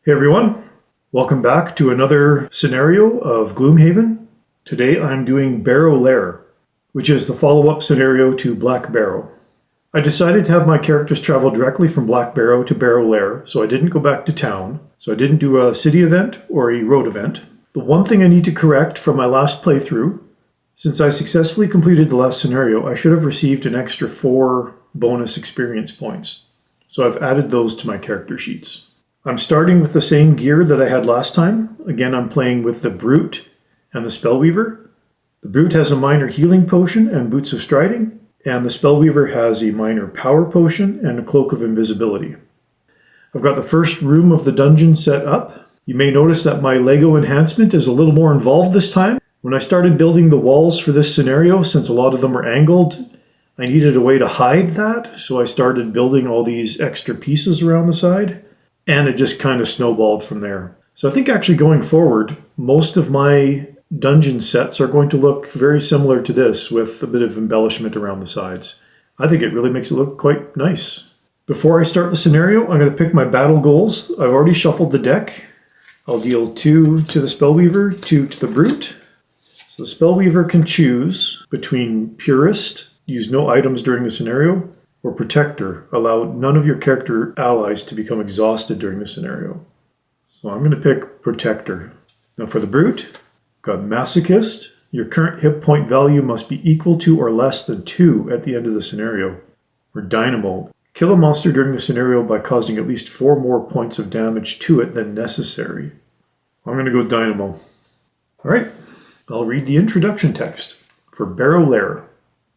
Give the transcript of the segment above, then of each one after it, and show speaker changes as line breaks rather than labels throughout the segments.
Hey everyone, welcome back to another scenario of Gloomhaven. Today I'm doing Barrow Lair, which is the follow-up scenario to Black Barrow. I decided to have my characters travel directly from Black Barrow to Barrow Lair, so I didn't go back to town. So I didn't do a city event or a road event. The one thing I need to correct from my last playthrough, since I successfully completed the last scenario, I should have received an extra 4 bonus experience points. So I've added those to my character sheets. I'm starting with the same gear that I had last time. Again, I'm playing with the Brute and the Spellweaver. The Brute has a minor healing potion and boots of striding, and the Spellweaver has a minor power potion and a cloak of invisibility. I've got the first room of the dungeon set up. You may notice that my Lego enhancement is a little more involved this time. When I started building the walls for this scenario, since a lot of them are angled, I needed a way to hide that, so I started building all these extra pieces around the side. And it just kind of snowballed from there. So I think actually going forward, most of my dungeon sets are going to look very similar to this with a bit of embellishment around the sides. I think it really makes it look quite nice. Before I start the scenario, I'm going to pick my battle goals. I've already shuffled the deck. I'll deal 2 to the Spellweaver, 2 to the Brute. So the Spellweaver can choose between Purist, use no items during the scenario, or Protector, allow none of your character allies to become exhausted during the scenario. So I'm going to pick Protector. Now for the Brute, got Masochist. Your current hit point value must be equal to or less than 2 at the end of the scenario. Or Dynamo. Kill a monster during the scenario by causing at least 4 more points of damage to it than necessary. I'm going to go with Dynamo. Alright, I'll read the introduction text for Barrow Lair.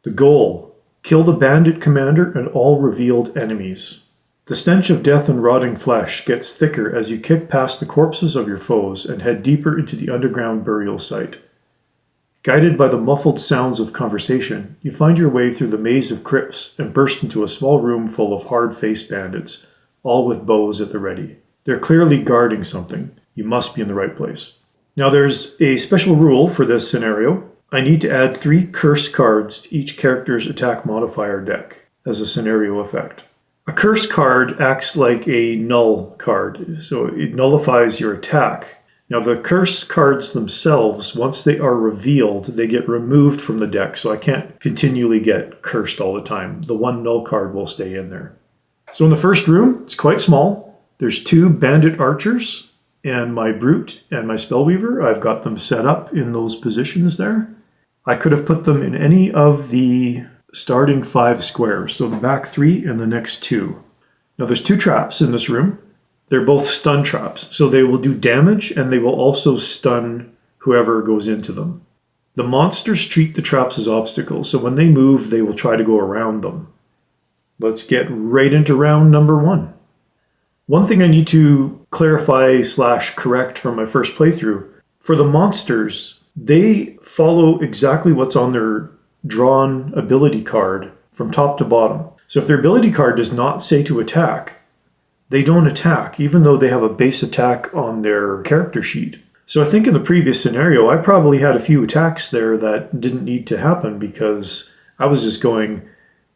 The goal: kill the bandit commander and all revealed enemies. The stench of death and rotting flesh gets thicker as you kick past the corpses of your foes and head deeper into the underground burial site. Guided by the muffled sounds of conversation, you find your way through the maze of crypts and burst into a small room full of hard-faced bandits, all with bows at the ready. They're clearly guarding something. You must be in the right place. Now there's a special rule for this scenario. I need to add 3 curse cards to each character's attack modifier deck as a scenario effect. A curse card acts like a null card, so it nullifies your attack. Now the curse cards themselves, once they are revealed, they get removed from the deck, so I can't continually get cursed all the time. The one null card will stay in there. So in the first room, it's quite small. There's 2 bandit archers and my Brute and my Spellweaver. I've got them set up in those positions there. I could have put them in any of the starting 5 squares, so the back 3 and the next 2. Now there's 2 traps in this room. They're both stun traps, so they will do damage and they will also stun whoever goes into them. The monsters treat the traps as obstacles, so when they move, they will try to go around them. Let's get right into round number 1. One thing I need to clarify / correct from my first playthrough, for the monsters, they follow exactly what's on their drawn ability card from top to bottom. So if their ability card does not say to attack, they don't attack, even though they have a base attack on their character sheet. So I think in the previous scenario, I probably had a few attacks there that didn't need to happen because I was just going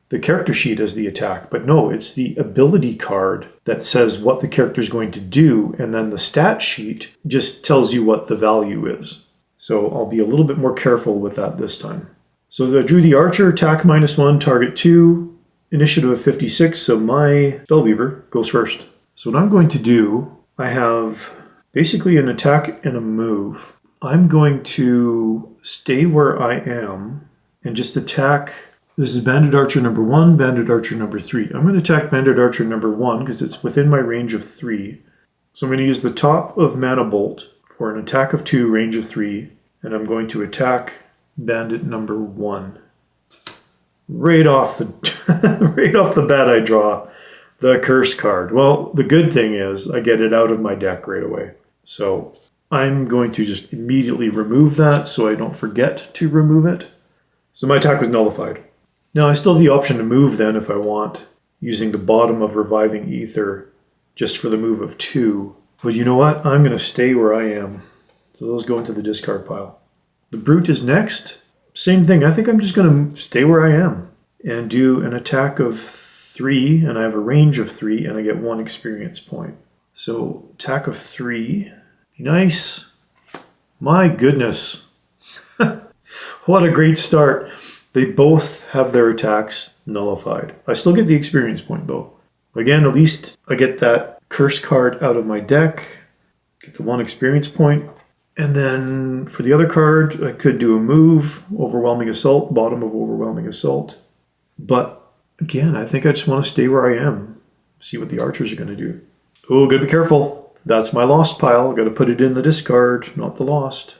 the character sheet as the attack. But no, it's the ability card that says what the character is going to do, and then the stat sheet just tells you what the value is. So I'll be a little bit more careful with that this time. So I drew the Archer, attack -1, target 2, initiative of 56, so my Spellweaver goes first. So what I'm going to do, I have basically an attack and a move. I'm going to stay where I am and just attack. This is Bandit Archer number 1, Bandit Archer number 3. I'm going to attack Bandit Archer number 1 because it's within my range of 3. So I'm going to use the top of Mana Bolt for an attack of 2, range of 3, and I'm going to attack Bandit number 1. Right off the bat I draw the curse card. Well, the good thing is I get it out of my deck right away. So I'm going to just immediately remove that so I don't forget to remove it. So my attack was nullified. Now I still have the option to move then if I want, using the bottom of Reviving Ether just for the move of 2. But you know what? I'm going to stay where I am. So those go into the discard pile. The Brute is next. Same thing. I think I'm just going to stay where I am and do an attack of 3, and I have a range of 3, and I get 1 experience point. So attack of 3. Be nice. My goodness. What a great start. They both have their attacks nullified. I still get the experience point though. Again, at least I get that curse card out of my deck. Get the 1 experience point. And then for the other card, I could do a move, Overwhelming Assault, bottom of Overwhelming Assault. But again, I think I just want to stay where I am. See what the archers are going to do. Oh, gotta be careful. That's my lost pile. I've got to put it in the discard, not the lost.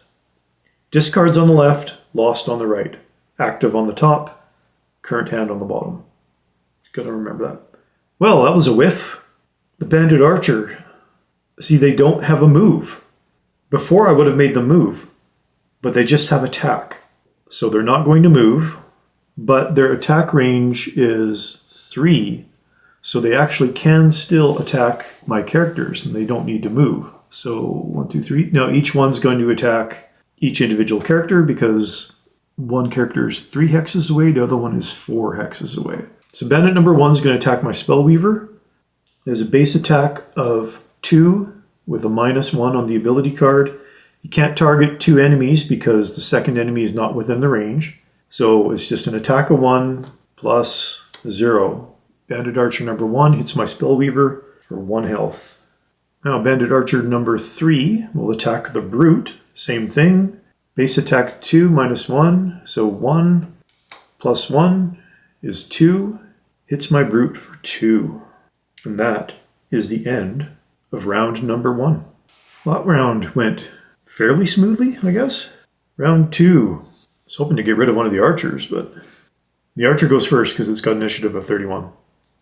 Discards on the left, lost on the right. Active on the top, current hand on the bottom. Gotta remember that. Well, that was a whiff. The Bandit Archer. See, they don't have a move. Before I would have made them move, but they just have attack. So they're not going to move, but their attack range is 3. So they actually can still attack my characters and they don't need to move. So 1, 2, 3. Now each one's going to attack each individual character because one character is 3 hexes away, the other one is 4 hexes away. So bandit number 1 is going to attack my Spellweaver. There's a base attack of 2 with a -1 on the ability card. You can't target 2 enemies because the second enemy is not within the range. So it's just an attack of 1 plus 0. Bandit Archer number 1 hits my Spellweaver for 1 health. Now Bandit Archer number 3 will attack the Brute. Same thing. Base attack 2 -1. So 1 plus 1 is 2. Hits my Brute for 2. And that is the end of round number 1. That round went fairly smoothly, I guess. Round 2. I was hoping to get rid of one of the archers, but the archer goes first because it's got initiative of 31.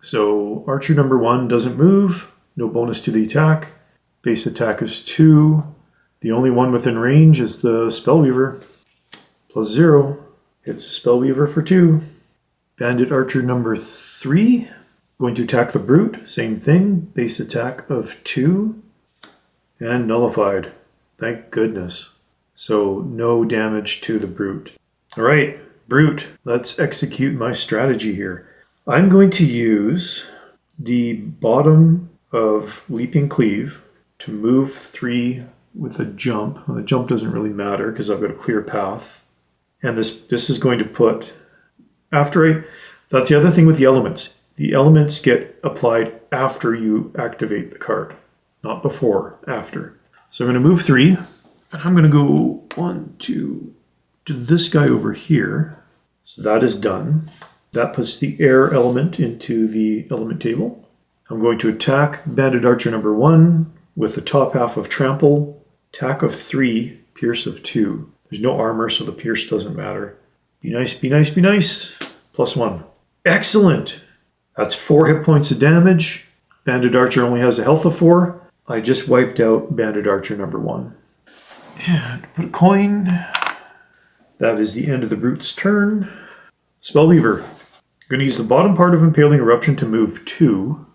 So archer number 1 doesn't move. No bonus to the attack. Base attack is 2. The only one within range is the Spellweaver. Plus 0. Hits the Spellweaver for 2. Bandit Archer number 3. Going to attack the Brute. Same thing. Base attack of 2. And nullified. Thank goodness. So no damage to the Brute. Alright, Brute. Let's execute my strategy here. I'm going to use the bottom of Leaping Cleave to move 3 with a jump. Well, the jump doesn't really matter because I've got a clear path. And this is going to put, that's the other thing with the elements. The elements get applied after you activate the card, not before, after. So I'm going to move 3, and I'm going to go 1, 2, to this guy over here. So that is done. That puts the air element into the element table. I'm going to attack Bandit Archer number 1 with the top half of Trample. Attack of 3, Pierce of 2. There's no armor, so the Pierce doesn't matter. Be nice, be nice, be nice. Plus 1. Excellent! That's 4 hit points of damage. Bandit Archer only has a health of 4. I just wiped out Bandit Archer number 1. And put a coin. That is the end of the Brute's turn. Spellweaver. I'm going to use the bottom part of Impaling Eruption to move 2.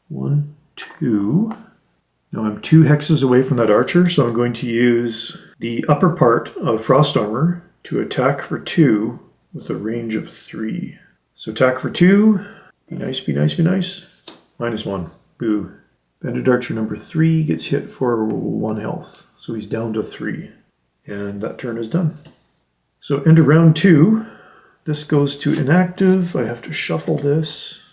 1, 2. Now I'm 2 hexes away from that archer, so I'm going to use the upper part of Frost Armor to attack for 2 with a range of 3. So attack for 2. Be nice, be nice, be nice. -1. Boo. Bandit Archer number 3 gets hit for 1 health, so he's down to 3. And that turn is done. So end of round 2. This goes to inactive. I have to shuffle this.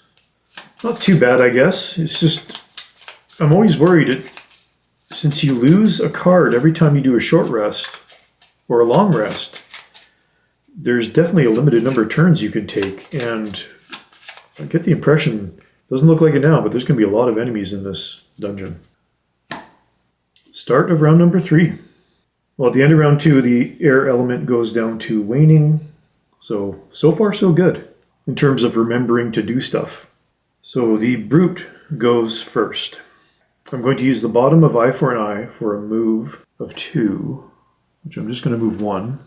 Not too bad, I guess. It's just, I'm always worried since you lose a card every time you do a short rest or a long rest, there's definitely a limited number of turns you can take. And I get the impression, doesn't look like it now, but there's going to be a lot of enemies in this dungeon. Start of round number 3. Well, at the end of round 2, the air element goes down to waning. So far so good in terms of remembering to do stuff. So the Brute goes first. I'm going to use the bottom of Eye for an Eye for a move of 2, which I'm just going to move 1.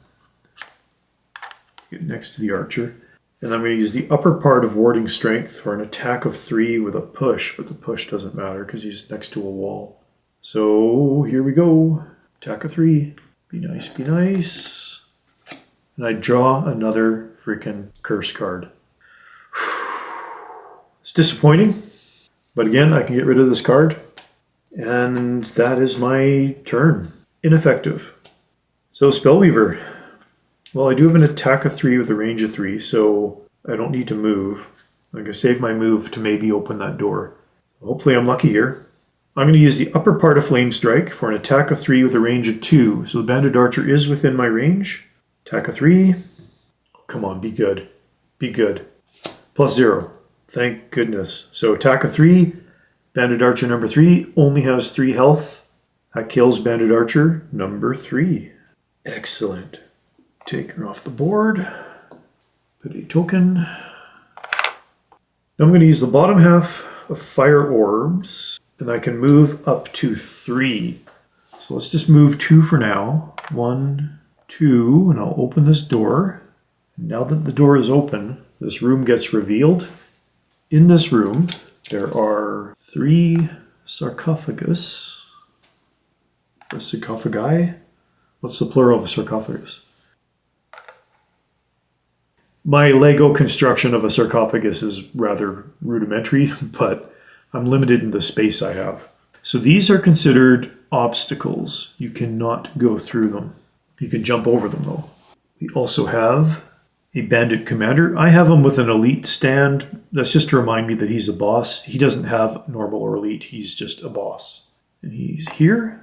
Get next to the archer. And I'm going to use the upper part of Warding Strength for an attack of 3 with a push, but the push doesn't matter because he's next to a wall. So here we go. Attack of 3. Be nice, be nice. And I draw another freaking curse card. It's disappointing. But again, I can get rid of this card. And that is my turn. Ineffective. So Spellweaver. Well, I do have an attack of 3 with a range of 3, so I don't need to move. I can save my move to maybe open that door. Hopefully I'm lucky here. I'm going to use the upper part of Flame Strike for an attack of 3 with a range of 2. So the Banded Archer is within my range. Attack of 3. Come on, be good. Be good. +0. Thank goodness. So attack of 3. Banded Archer number 3 only has 3 health. That kills Banded Archer number 3. Excellent. Take her off the board. Put a token. Now I'm going to use the bottom half of Fire Orbs, and I can move up to 3. So let's just move 2 for now. 1, 2, and I'll open this door. And now that the door is open, this room gets revealed. In this room, there are 3 sarcophagus. Or sarcophagi? What's the plural of a sarcophagus? My Lego construction of a sarcophagus is rather rudimentary, but I'm limited in the space I have. So these are considered obstacles. You cannot go through them. You can jump over them though. We also have a bandit commander. I have him with an elite stand. That's just to remind me that he's a boss. He doesn't have normal or elite. He's just a boss. And he's here.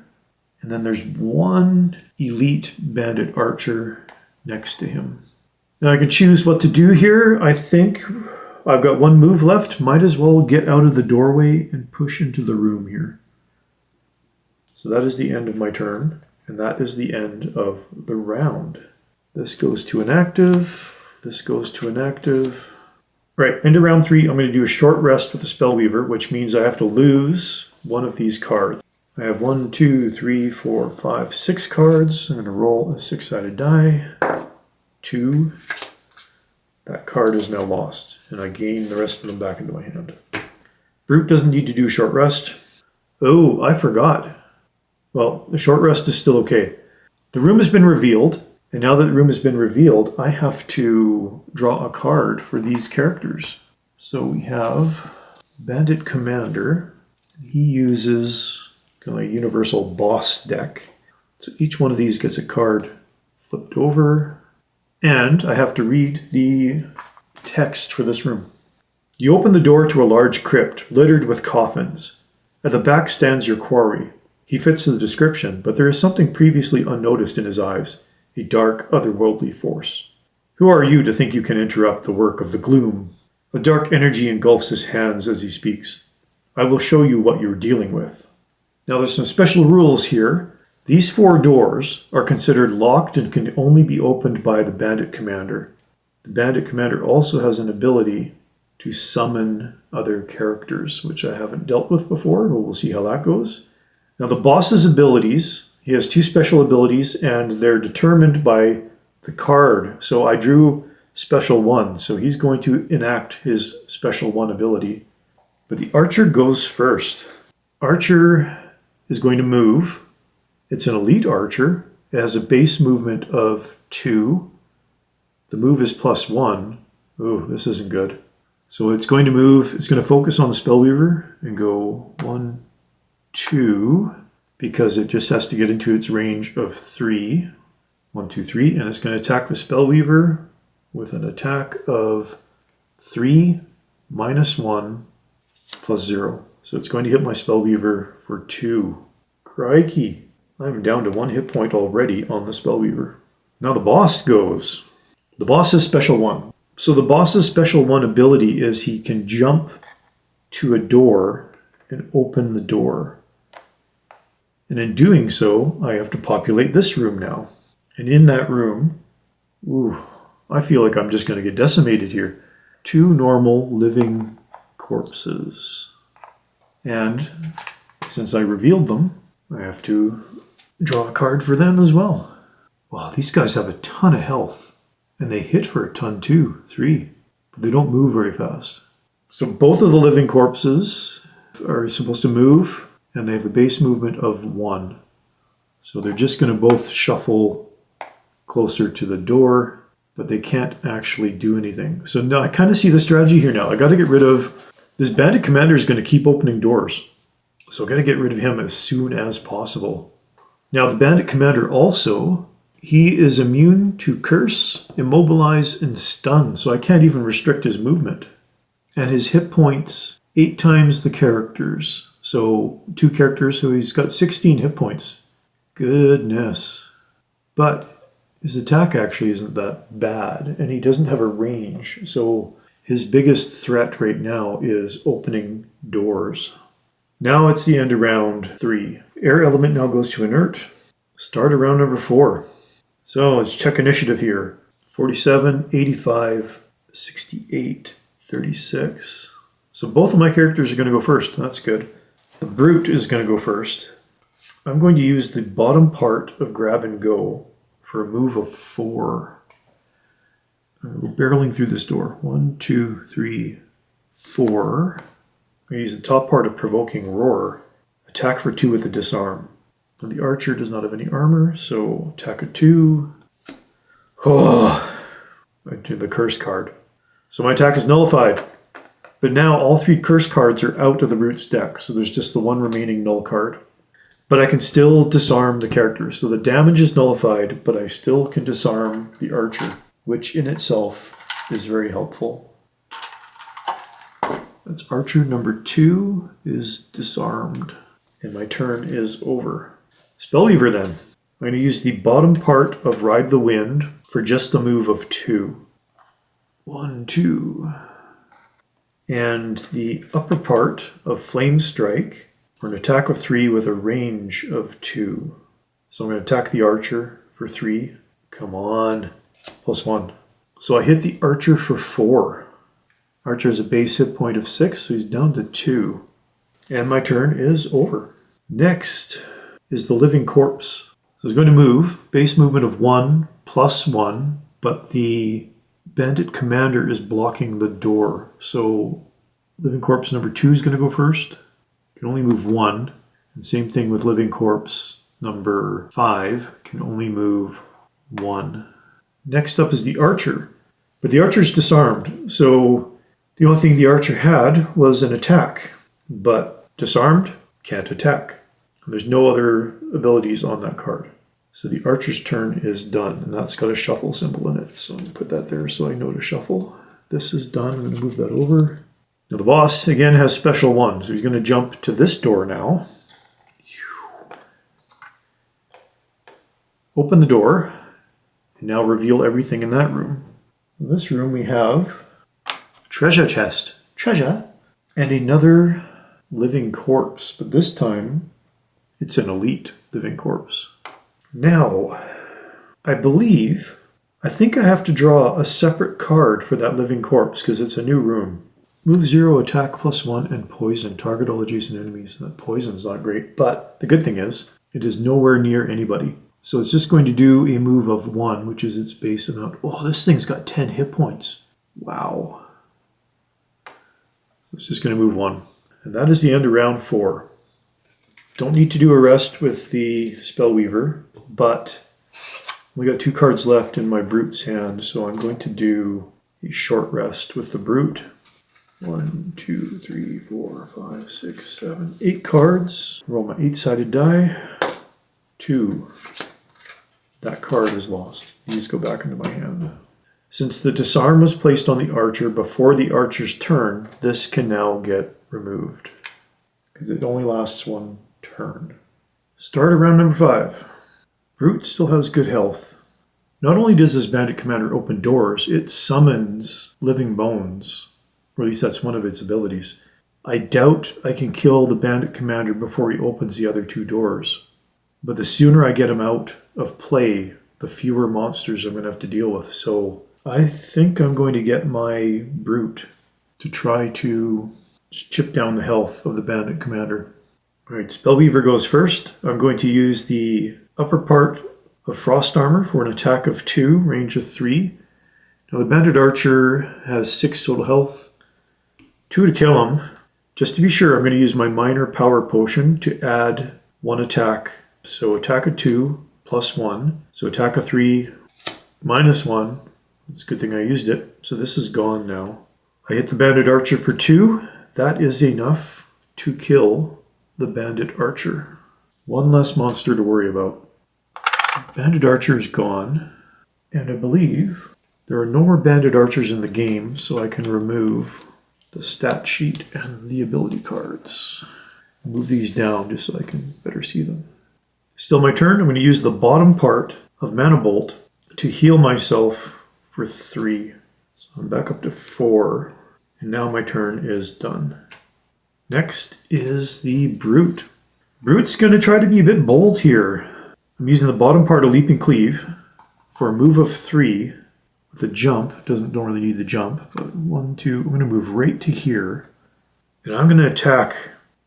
And then there's one elite bandit archer next to him. Now I can choose what to do here. I think I've got 1 move left. Might as well get out of the doorway and push into the room here. So that is the end of my turn. And that is the end of the round. This goes to inactive. This goes to inactive. Right, end of round 3. I'm going to do a short rest with the Spellweaver, which means I have to lose one of these cards. I have 1, 2, 3, 4, 5, 6 cards. I'm going to roll a 6-sided die. 2. That card is now lost, and I gain the rest of them back into my hand. Brute doesn't need to do short rest. Oh, I forgot. Well, the short rest is still okay. The room has been revealed, and now that the room has been revealed, I have to draw a card for these characters. So we have Bandit Commander. He uses kind of a universal boss deck. So each one of these gets a card flipped over. And I have to read the text for this room. You open the door to a large crypt littered with coffins. At the back stands your quarry. He fits the description, but there is something previously unnoticed in his eyes, a dark, otherworldly force. Who are you to think you can interrupt the work of the Gloom? A dark energy engulfs his hands as he speaks. I will show you what you're dealing with. Now there's some special rules here. These 4 doors are considered locked and can only be opened by the Bandit Commander. The Bandit Commander also has an ability to summon other characters, which I haven't dealt with before, but we'll see how that goes. Now the boss's abilities, he has 2 special abilities, and they're determined by the card. So I drew special 1, so he's going to enact his special 1 ability. But the archer goes first. Archer is going to move. It's an elite archer. It has a base movement of 2. The move is +1. Oh, this isn't good. So it's going to move. It's going to focus on the Spellweaver and go 1, 2, because it just has to get into its range of 3. 1, 2, 3. And it's going to attack the Spellweaver with an attack of 3, -1, +0. So it's going to hit my Spellweaver for 2. Crikey. I'm down to 1 hit point already on the Spellweaver. Now the boss goes. The boss is special 1. So the boss's special 1 ability is he can jump to a door and open the door. And in doing so, I have to populate this room now. And in that room, ooh, I feel like I'm just going to get decimated here. 2 normal living corpses. And since I revealed them, I have to draw a card for them as well. Wow, these guys have a ton of health. And they hit for a ton too, 3. But they don't move very fast. So both of the living corpses are supposed to move, and they have a base movement of 1. So they're just going to both shuffle closer to the door, but they can't actually do anything. So now I kind of see the strategy here now. I got to get rid of This bandit commander is going to keep opening doors. So I'm going to get rid of him as soon as possible. Now the bandit commander also, he is immune to curse, immobilize, and stun. So I can't even restrict his movement. And his hit points, 8 times the characters. So 2 characters, so he's got 16 hit points. Goodness. But his attack actually isn't that bad. And he doesn't have a range. So his biggest threat right now is opening doors. Now it's the end of round 3. Air element now goes to inert. Start around number 4. So let's check initiative here. 47, 85, 68, 36. So both of my characters are going to go first. That's good. The brute is going to go first. I'm going to use the bottom part of grab and go for a move of 4. We're barreling through this door. 1, 2, 3, 4. I use the top part of provoking roar. Attack for 2 with a disarm. And the archer does not have any armor, so attack of 2. Oh, I do the curse card. So my attack is nullified. But now all 3 curse cards are out of the brute's deck, so there's just the 1 remaining null card. But I can still disarm the character. So the damage is nullified, but I still can disarm the archer, which in itself is very helpful. That's archer number 2 is disarmed. And my turn is over. Spellweaver then. I'm going to use the bottom part of Ride the Wind for just a move of 2. 1, 2. And the upper part of Flame Strike for an attack of 3 with a range of 2. So I'm going to attack the archer for 3. Come on. +1. So I hit the archer for 4. Archer has a base hit point of 6, so he's down to 2. And my turn is over. Next is the living corpse. So he's going to move. Base movement of 1 +1, but the bandit commander is blocking the door. So living corpse number 2 is going to go first. Can only move 1. And same thing with living corpse number 5. Can only move 1. Next up is the archer. But the archer's disarmed. So the only thing the archer had was an attack. But disarmed, can't attack. There's no other abilities on that card. So the archer's turn is done. And that's got a shuffle symbol in it. So I'm going to put that there so I know to shuffle. This is done. I'm going to move that over. Now the boss, again, has special 1. So he's going to jump to this door now. Open the door. And now reveal everything in that room. In this room we have a treasure chest. Treasure. And another living corpse. But this time it's an elite living corpse. Now, I think I have to draw a separate card for that living corpse because it's a new room. Move 0, attack +1, and poison. Target all adjacent enemies. That poison's not great, but the good thing is it is nowhere near anybody. So it's just going to do a move of 1, which is its base amount. Oh, this thing's got 10 hit points. Wow. It's just going to move 1. And that is the end of round 4. Don't need to do a rest with the Spellweaver, but we got 2 cards left in my Brute's hand, so I'm going to do a short rest with the Brute. 1, 2, 3, 4, 5, 6, 7, 8 cards. Roll my 8-sided die. 2. That card is lost. These go back into my hand. Since the disarm was placed on the archer before the archer's turn, this can now get removed because it only lasts 1 turn. Start around number 5. Brute still has good health. Not only does this bandit commander open doors, it summons living bones. Or at least that's one of its abilities. I doubt I can kill the bandit commander before he opens the other 2 doors. But the sooner I get him out of play, the fewer monsters I'm going to have to deal with. So I think I'm going to get my Brute to try to chip down the health of the bandit commander. Alright, Spellweaver goes first. I'm going to use the upper part of Frost Armor for an attack of 2, range of 3. Now the bandit archer has 6 total health. 2 to kill him. Just to be sure, I'm going to use my minor power potion to add 1 attack. So attack of 2 +1. So attack of 3 -1. It's a good thing I used it. So this is gone now. I hit the bandit archer for 2. that is enough to kill the bandit archer. One less monster to worry about. So bandit archer is gone. And I believe there are no more bandit archers in the game, so I can remove the stat sheet and the ability cards. Move these down just so I can better see them. Still my turn. I'm going to use the bottom part of Mana Bolt to heal myself for 3. So I'm back up to 4. And now my turn is done. Next is the Brute. Brute's going to try to be a bit bold here. I'm using the bottom part of Leap and Cleave for a move of 3 with a jump. Don't really need the jump. But 1, 2, I'm going to move right to here. And I'm going to attack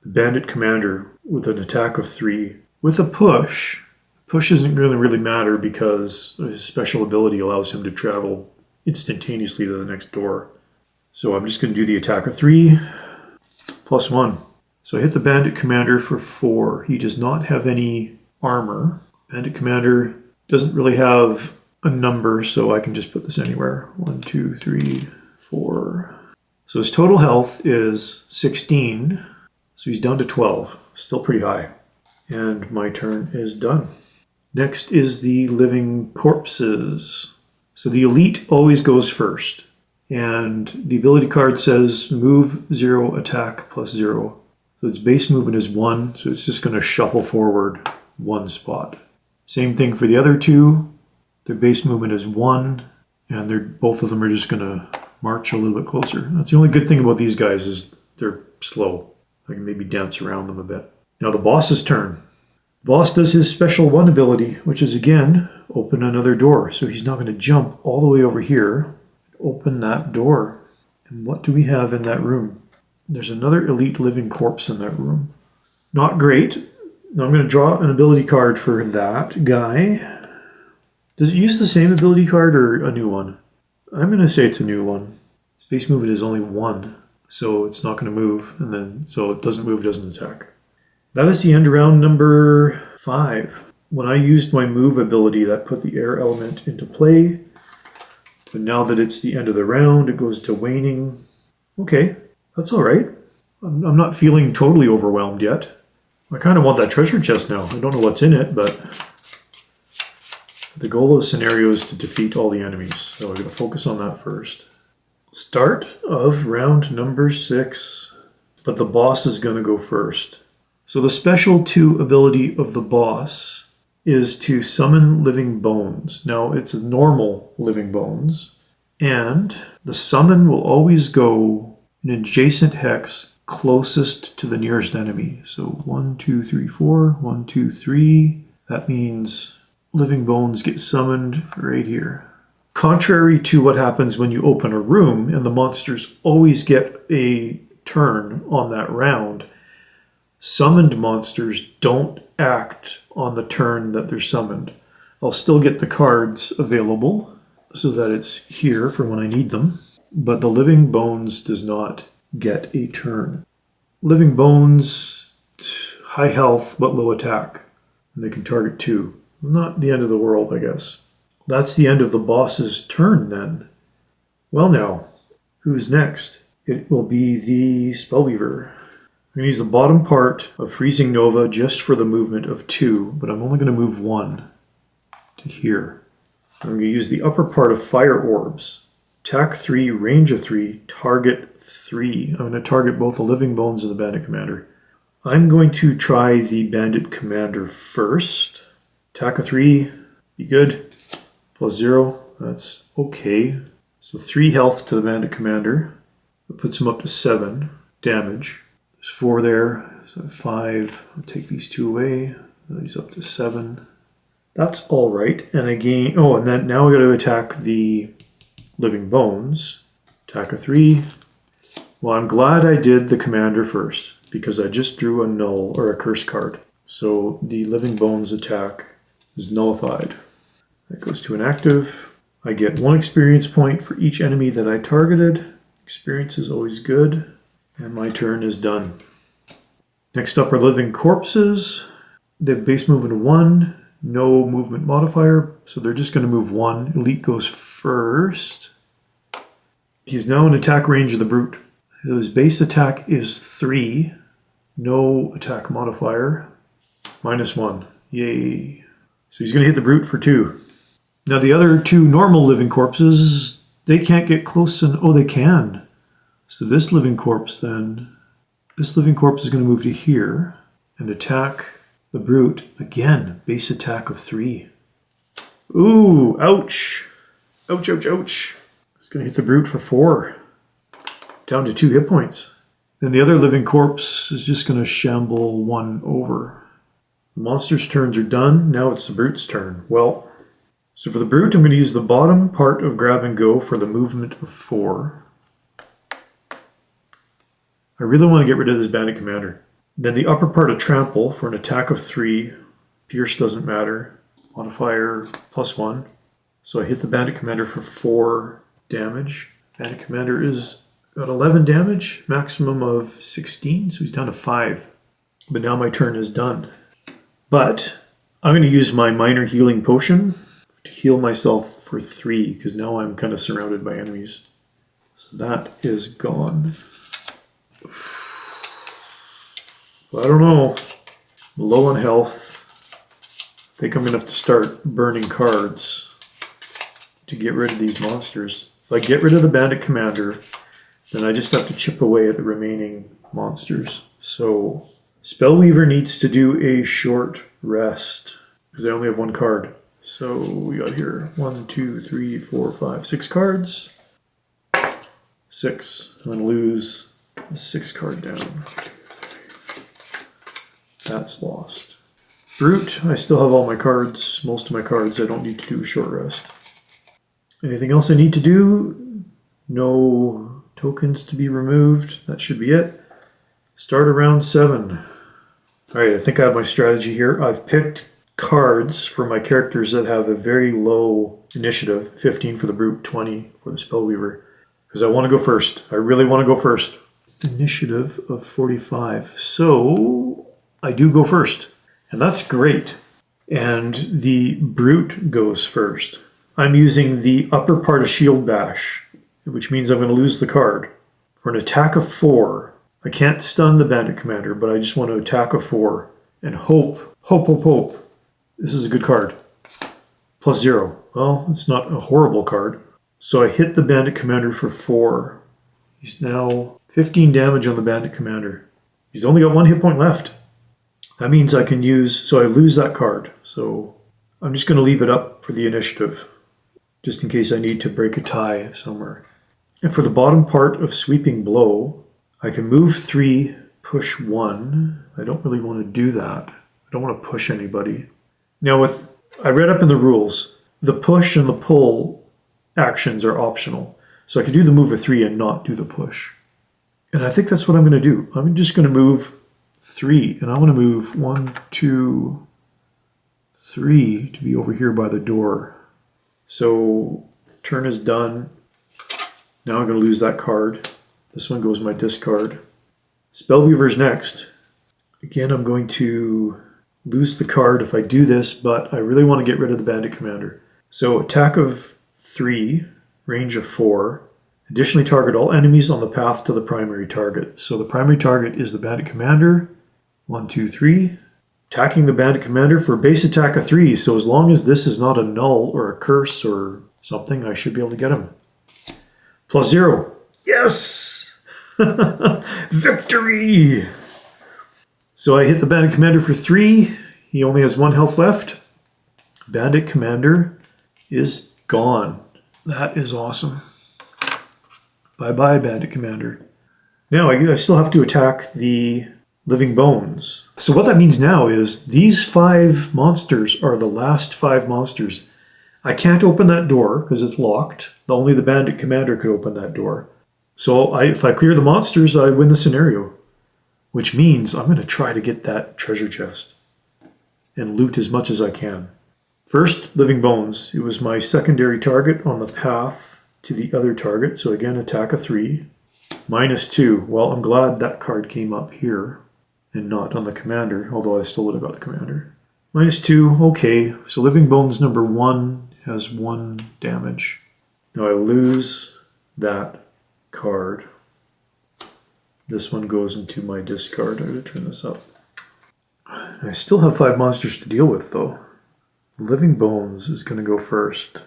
the Bandit Commander with an attack of 3 with a push. Push isn't going to really matter because his special ability allows him to travel instantaneously to the next door. So I'm just going to do the attack of 3 plus 1. So I hit the Bandit Commander for 4. He does not have any armor. Bandit Commander doesn't really have a number, so I can just put this anywhere. 1, 2, 3, 4. So his total health is 16. So he's down to 12. Still pretty high. And my turn is done. Next is the Living Corpses. So the Elite always goes first. And the ability card says move 0, attack plus 0. So its base movement is 1, so it's just going to shuffle forward 1 spot. Same thing for the other 2. Their base movement is 1, and both of them are just going to march a little bit closer. That's the only good thing about these guys is they're slow. I can maybe dance around them a bit. Now the boss's turn. The boss does his special 1 ability, which is again, open another door. So he's not going to jump all the way over here, open that door. And what do we have in that room? There's another Elite Living Corpse in that room. Not great. Now I'm going to draw an ability card for that guy. Does it use the same ability card or a new one? I'm going to say it's a new one. Space movement is only 1, so it's not going to move. And then, so it doesn't move, doesn't attack. That is the end of round number 5. When I used my move ability, that put the air element into play. But now that it's the end of the round, it goes to waning. Okay, that's all right. I'm not feeling totally overwhelmed yet. I kind of want that treasure chest now. I don't know what's in it, but the goal of the scenario is to defeat all the enemies. So I'm going to focus on that first. Start of round number 6, but the boss is going to go first. So the special 2 ability of the boss is to summon living bones. Now it's normal living bones, and the summon will always go an adjacent hex closest to the nearest enemy. So 1, 2, 3, 4, 1, 2, 3. That means living bones get summoned right here. Contrary to what happens when you open a room and the monsters always get a turn on that round, summoned monsters don't act on the turn that they're summoned. I'll still get the cards available so that it's here for when I need them, but the living bones does not get a turn. Living bones, high health but low attack, and they can target 2. Not the end of the world, I guess. That's the end of the boss's turn then. Well now, who's next? It will be the Spellweaver. I'm going to use the bottom part of Freezing Nova just for the movement of 2, but I'm only going to move 1 to here. I'm going to use the upper part of Fire Orbs. Attack 3, range of 3, target 3. I'm going to target both the Living Bones and the Bandit Commander. I'm going to try the Bandit Commander first. Attack of 3, be good. Plus 0, that's okay. So 3 health to the Bandit Commander. That puts him up to 7 damage. There's 4 there, so 5. I'll take these 2 away. He's up to 7. That's all right. And again, and then now we got to attack the Living Bones. Attack of 3. Well, I'm glad I did the Commander first because I just drew a null or a curse card. So the Living Bones attack is nullified. That goes to inactive. I get 1 experience point for each enemy that I targeted. Experience is always good. And my turn is done. Next up are Living Corpses. They have base movement of 1, no movement modifier, so they're just going to move 1. Elite goes first. He's now in attack range of the Brute. His base attack is 3. No attack modifier. -1. Yay. So he's going to hit the brute for 2. Now the other 2 normal living corpses, they can't get close and... Oh, they can. So this living corpse then... This living corpse is going to move to here and attack the brute. Again, base attack of 3. Ooh, ouch. Ouch, ouch, ouch. It's going to hit the brute for 4. Down to 2 hit points. Then the other living corpse is just going to shamble 1 over. The monster's turns are done. Now it's the brute's turn. Well, so for the brute, I'm going to use the bottom part of grab and go for the movement of 4. I really want to get rid of this bandit commander. Then the upper part of trample for an attack of 3. Pierce doesn't matter. Modifier +1. So I hit the bandit commander for 4 damage. Bandit commander is got 11 damage, maximum of 16, so he's down to 5. But now my turn is done. But I'm going to use my minor healing potion to heal myself for 3, because now I'm kind of surrounded by enemies. So that is gone. Well, I don't know. I'm low on health. I think I'm going to have to start burning cards to get rid of these monsters. If I get rid of the bandit commander, then I just have to chip away at the remaining monsters. So Spellweaver needs to do a short rest because I only have 1 card. So we got here 1, 2, 3, 4, 5, 6 cards. 6. I'm going to lose the 6th card down. That's lost. Brute, I still have all my cards, most of my cards. I don't need to do a short rest. Anything else I need to do? No tokens to be removed. That should be it. Start around 7. Alright, I think I have my strategy here. I've picked cards for my characters that have a very low initiative. 15 for the brute, 20 for the spellweaver. Because I want to go first. I really want to go first. Initiative of 45. So I do go first. And that's great. And the brute goes first. I'm using the upper part of Shield Bash, which means I'm going to lose the card. For an attack of 4, I can't stun the bandit commander, but I just want to attack a 4 and hope. This is a good card. +0. Well, it's not a horrible card. So I hit the bandit commander for 4. He's now 15 damage on the bandit commander. He's only got 1 hit point left. That means I can use, so I lose that card. So I'm just going to leave it up for the initiative, just in case I need to break a tie somewhere. And for the bottom part of Sweeping Blow, I can move 3, push 1. I don't really want to do that. I don't want to push anybody. Now I read up in the rules, the push and the pull actions are optional. So I could do the move of 3 and not do the push. And I think that's what I'm going to do. I'm just going to move 3, and I want to move 1, 2, 3 to be over here by the door. So turn is done. Now I'm going to lose that card. This one goes in my discard. Spellweaver's next. Again, I'm going to lose the card if I do this, but I really want to get rid of the bandit commander. So attack of 3, range of 4. Additionally, target all enemies on the path to the primary target. So the primary target is the bandit commander. 1, 2, 3. Attacking the bandit commander for a base attack of 3. So as long as this is not a null or a curse or something, I should be able to get him. +0. Yes! Victory! So I hit the bandit commander for 3. He only has 1 health left. Bandit commander is gone. That is awesome. Bye-bye, bandit commander. Now I still have to attack the living bones. So what that means now is these 5 monsters are the last 5 monsters. I can't open that door because it's locked. Only the bandit commander could open that door. So if I clear the monsters, I win the scenario. Which means I'm going to try to get that treasure chest and loot as much as I can. First, living bones. It was my secondary target on the path to the other target. So again, attack of 3. -2. Well, I'm glad that card came up here and not on the commander, although I still would have got the commander. -2, okay. So living bones number 1 has 1 damage. Now I lose that card. This one goes into my discard. I'm going to turn this up. I still have 5 monsters to deal with, though. Living Bones is going to go first.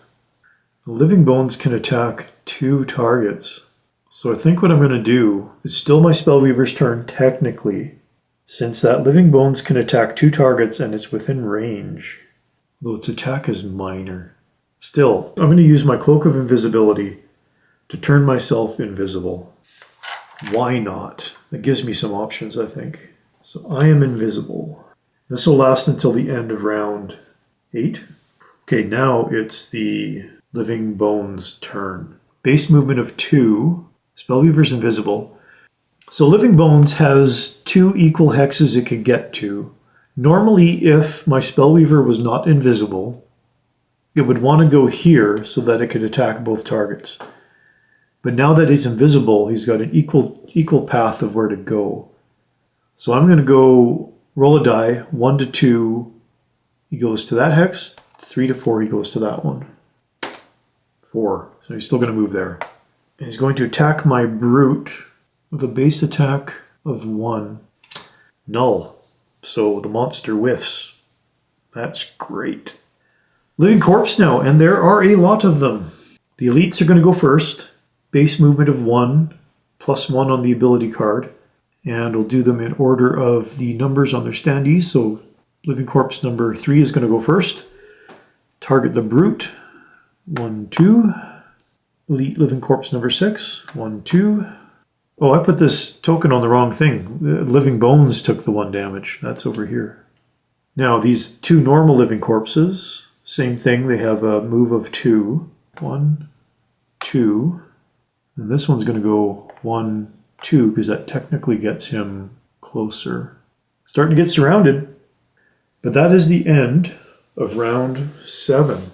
Living Bones can attack 2 targets. So I think what I'm going to do, it's still my Spellweaver's turn, technically, since that Living Bones can attack 2 targets and it's within range. Though its attack is minor. Still, I'm going to use my Cloak of Invisibility to turn myself invisible. Why not? That gives me some options, I think. So I am invisible. This will last until the end of round 8. Okay, now it's the Living Bones' turn. Base movement of 2. Spellweaver's invisible. So Living Bones has 2 equal hexes it could get to. Normally, if my Spellweaver was not invisible, it would want to go here so that it could attack both targets. But now that he's invisible, he's got an equal path of where to go. So I'm going to go roll a die, 1 to 2, he goes to that hex, 3 to 4, he goes to that one. 4, so he's still going to move there. And he's going to attack my Brute with a base attack of 1. Null. So the monster whiffs. That's great. Living Corpse now, and there are a lot of them. The elites are going to go first. Base movement of 1, plus 1 on the ability card. And we'll do them in order of the numbers on their standees. So Living Corpse number 3 is going to go first. Target the Brute. 1, 2. Elite Living Corpse number 6. 1, 2. Oh, I put this token on the wrong thing. Living Bones took the 1 damage. That's over here. Now, these 2 normal Living Corpses, same thing. They have a move of 2. 1, 2. And this one's going to go 1, 2, because that technically gets him closer. Starting to get surrounded. But that is the end of round 7.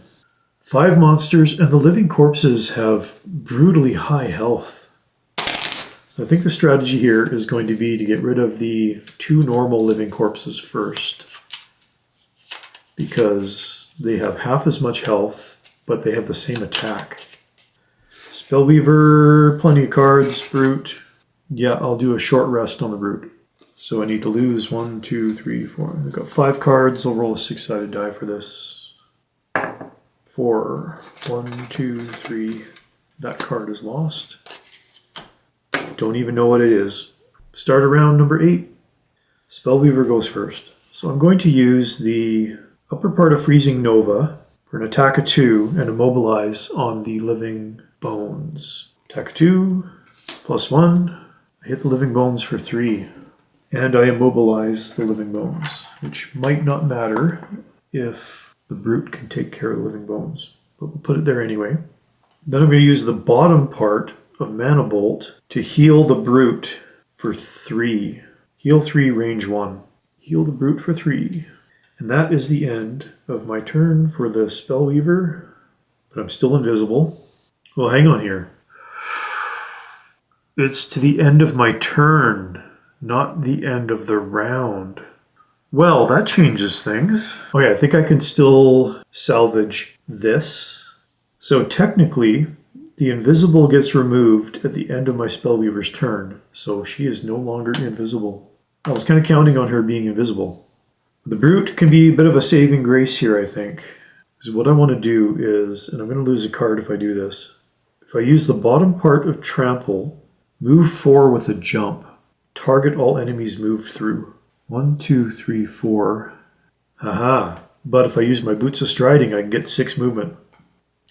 5 monsters, and the Living Corpses have brutally high health. I think the strategy here is going to be to get rid of the 2 normal Living Corpses first, because they have half as much health, but they have the same attack. Spellweaver, plenty of cards. Brute. Yeah, I'll do a short rest on the Brute. So I need to lose 1, 2, 3, 4. I've got 5 cards. I'll roll a 6-sided die for this. 4. 1, 2, 3. That card is lost. Don't even know what it is. Start around number 8. Spellweaver goes first. So I'm going to use the upper part of Freezing Nova for an attack of 2 and immobilize on the Living Bones. Attack of 2, plus 1. I hit the Living Bones for 3. And I immobilize the Living Bones, which might not matter if the Brute can take care of the Living Bones. But we'll put it there anyway. Then I'm going to use the bottom part of Mana Bolt to heal the Brute for 3. Heal 3, range 1. Heal the Brute for 3. And that is the end of my turn for the Spellweaver. But I'm still invisible. Well, hang on here. It's to the end of my turn, not the end of the round. Well, that changes things. Okay, I think I can still salvage this. So technically, the invisible gets removed at the end of my Spellweaver's turn, so she is no longer invisible. I was kind of counting on her being invisible. The Brute can be a bit of a saving grace here, I think. Because what I want to do is, and I'm going to lose a card if I do this, if I use the bottom part of Trample, move 4 with a jump, target all enemies moved through. 1, 2, 3, 4. Haha. But if I use my Boots of Striding, I can get 6 movement.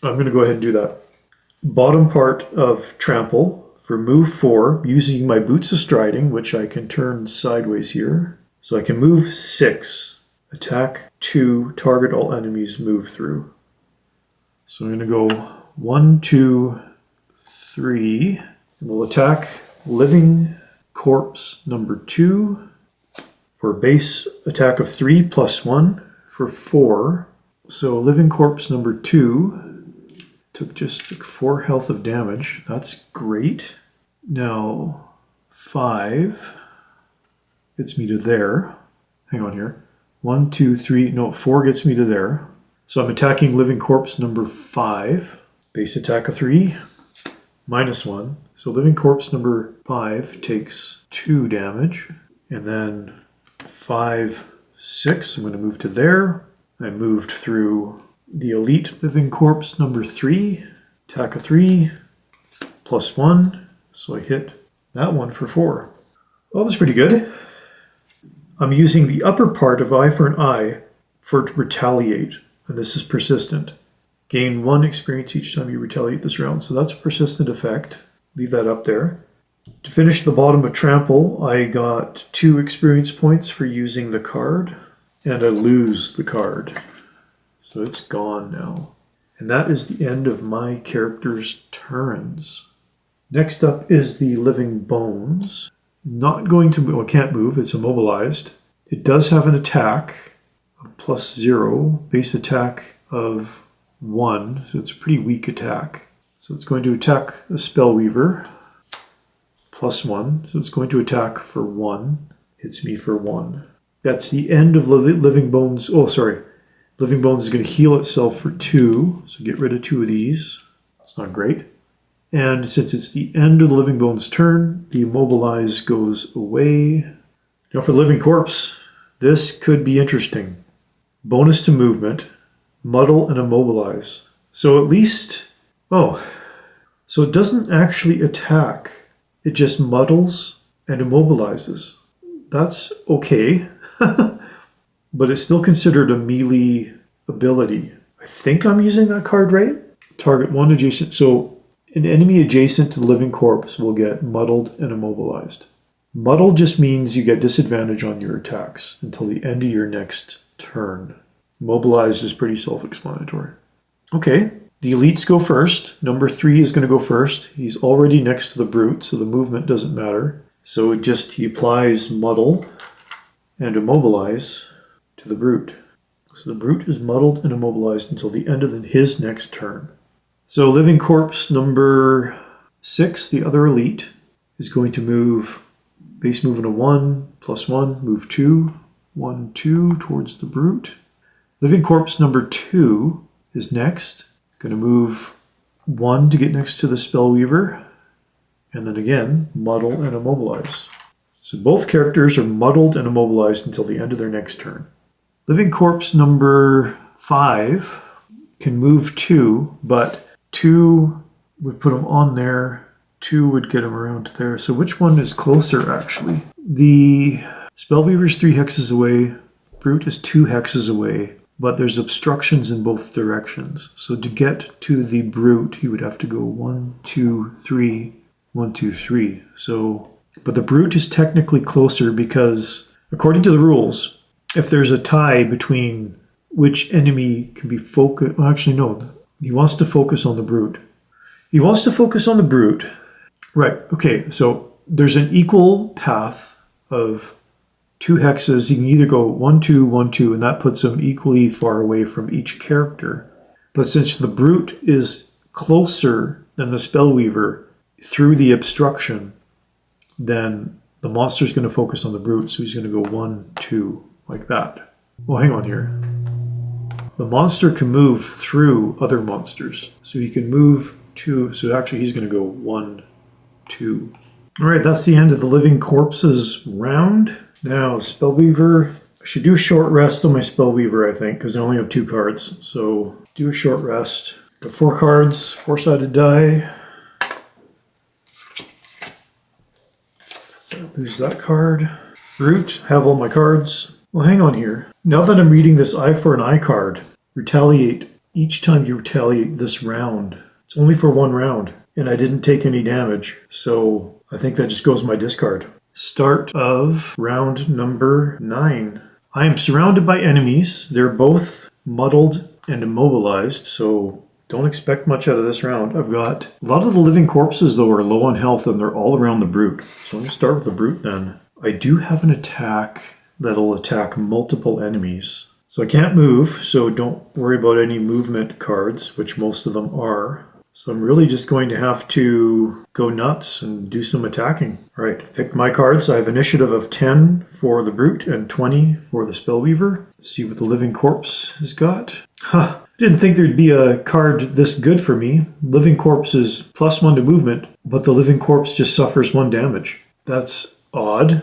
I'm going to go ahead and do that. Bottom part of Trample for move 4, using my Boots of Striding, which I can turn sideways here. So I can move 6. Attack 2, target all enemies move through. So I'm going to go 1, 2, 3. And we'll attack Living Corpse number 2 for a base attack of 3 plus 1 for 4. So Living Corpse number 2 took 4 health of damage. That's great. Now 5 gets me to there. Hang on here. 1, 2, 3, no, 4 gets me to there. So I'm attacking Living Corpse number 5. Base attack of 3, minus 1. So living corpse number 5 takes 2 damage. And then 5, 6, I'm going to move to there. I moved through the elite living corpse number 3. Attack of 3, +1. So I hit that one for 4. Well, that's pretty good. I'm using the upper part of eye for an eye for it to retaliate. And this is persistent. Gain 1 experience each time you retaliate this round. So that's a persistent effect. Leave that up there. To finish the bottom of Trample, I got 2 experience points for using the card. And I lose the card. So it's gone now. And that is the end of my character's turns. Next up is the Living Bones. Not going to move, well, it can't move, it's immobilized. It does have an attack of +0, base attack of 1, so it's a pretty weak attack. So it's going to attack the Spellweaver, +1, so it's going to attack for 1, hits me for 1. That's the end of Living Bones. Oh, sorry. Living Bones is going to heal itself for 2, so get rid of 2 of these. That's not great. And since it's the end of the Living Bones' turn, the Immobilize goes away. Now for Living Corpse, this could be interesting. Bonus to movement, muddle and immobilize. So at least, so it doesn't actually attack. It just muddles and immobilizes. That's okay, but it's still considered a melee ability. I think I'm using that card right. Target 1 adjacent. So an enemy adjacent to the Living Corpse will get muddled and immobilized. Muddled just means you get disadvantage on your attacks until the end of your next turn. Immobilized is pretty self-explanatory. Okay, the elites go first. Number 3 is going to go first. He's already next to the brute, so the movement doesn't matter. So he applies muddle and immobilize to the brute. So the brute is muddled and immobilized until the end of his next turn. So Living Corpse number 6, the other elite, is going to move, base movement of 1, +1, move 2, 1, 2 towards the brute. Living Corpse number 2 is next, going to move 1 to get next to the Spellweaver, and then again, muddle and immobilize. So both characters are muddled and immobilized until the end of their next turn. Living Corpse number 5 can move 2, but 2 would put him on there, 2 would get him around to there. So which one is closer, actually? The Spellweaver is 3 hexes away, Brute is 2 hexes away, but there's obstructions in both directions. So to get to the Brute, he would have to go 1, 2, 3, 1, 2, 3. So, but the Brute is technically closer because, according to the rules, if there's a tie between which enemy can be focused, well, actually no, he wants to focus on the Brute. He wants to focus on the Brute. Right, okay, so there's an equal path of 2 hexes. He can either go 1, 2, 1, 2, and that puts him equally far away from each character. But since the Brute is closer than the Spellweaver through the obstruction, then the monster's going to focus on the Brute, so he's going to go 1, 2, like that. Well, hang on here. The monster can move through other monsters. So he can move 2. So actually he's going to go 1, 2. All right, that's the end of the Living Corpses round. Now, Spellweaver. I should do a short rest on my Spellweaver, I think, because I only have 2 cards. So do a short rest. Got 4 cards, 4-sided die. Lose that card. Brute, have all my cards. Well, hang on here. Now that I'm reading this eye for an eye card, retaliate each time you retaliate this round. It's only for 1 round, and I didn't take any damage, so I think that just goes in my discard. Start of round number 9. I am surrounded by enemies. They're both muddled and immobilized, so don't expect much out of this round. I've got a lot of the Living Corpses, though, are low on health, and they're all around the Brute. So I'm going to start with the Brute then. I do have an attack that'll attack multiple enemies. So I can't move, so don't worry about any movement cards, which most of them are. So I'm really just going to have to go nuts and do some attacking. All right, pick my cards. I have initiative of 10 for the Brute and 20 for the Spellweaver. Let's see what the Living Corpse has got. Didn't think there'd be a card this good for me. Living Corpse is +1 to movement, but the Living Corpse just suffers 1 damage. That's odd